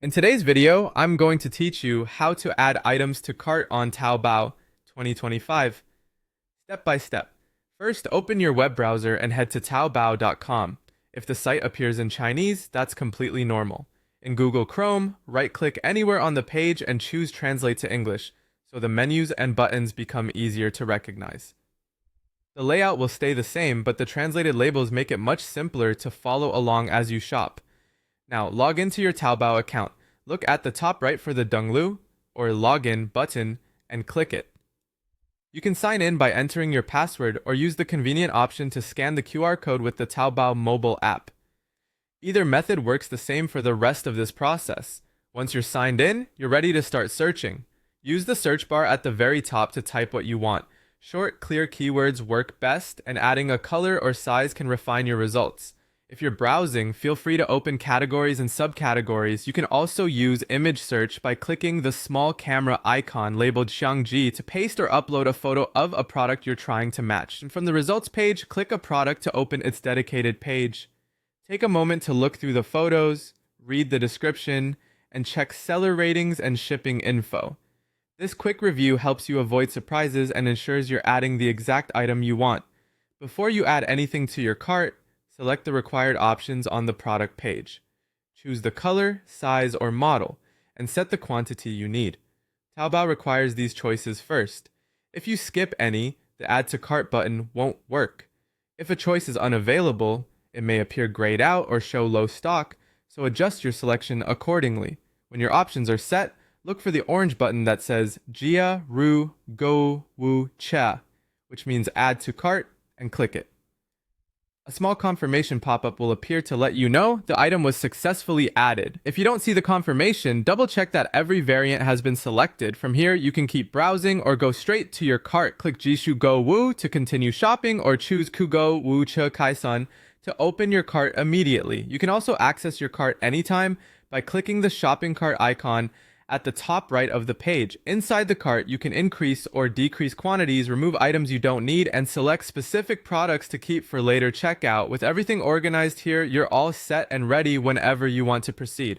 In today's video, I'm going to teach you how to add items to cart on Taobao 2025, step by step. First, open your web browser and head to taobao.com. If the site appears in Chinese, that's completely normal. In Google Chrome, right-click anywhere on the page and choose Translate to English, so the menus and buttons become easier to recognize. The layout will stay the same, but the translated labels make it much simpler to follow along as you shop. Now, log into your Taobao account. Look at the top right for the Denglu or Login button and click it. You can sign in by entering your password or use the convenient option to scan the QR code with the Taobao mobile app. Either method works the same for the rest of this process. Once you're signed in, you're ready to start searching. Use the search bar at the very top to type what you want. Short, clear keywords work best, and adding a color or size can refine your results. If you're browsing, feel free to open categories and subcategories. You can also use image search by clicking the small camera icon labeled Xiangji to paste or upload a photo of a product you're trying to match. And from the results page, click a product to open its dedicated page. Take a moment to look through the photos, read the description, and check seller ratings and shipping info. This quick review helps you avoid surprises and ensures you're adding the exact item you want. Before you add anything to your cart, select the required options on the product page. Choose the color, size, or model, and set the quantity you need. Taobao requires these choices first. If you skip any, the Add to Cart button won't work. If a choice is unavailable, it may appear grayed out or show low stock, so adjust your selection accordingly. When your options are set, look for the orange button that says Jia Ru Go Wu Cha, which means Add to Cart, and click it. A small confirmation pop-up will appear to let you know the item was successfully added. If you don't see the confirmation, double-check that every variant has been selected. From here, you can keep browsing or go straight to your cart. Click Jishu Go Wu to continue shopping or choose Kugo Wu Che Kaisan to open your cart immediately. You can also access your cart anytime by clicking the shopping cart icon at the top right of the page. Inside the cart, you can increase or decrease quantities, remove items you don't need, and select specific products to keep for later checkout. With everything organized here, you're all set and ready whenever you want to proceed.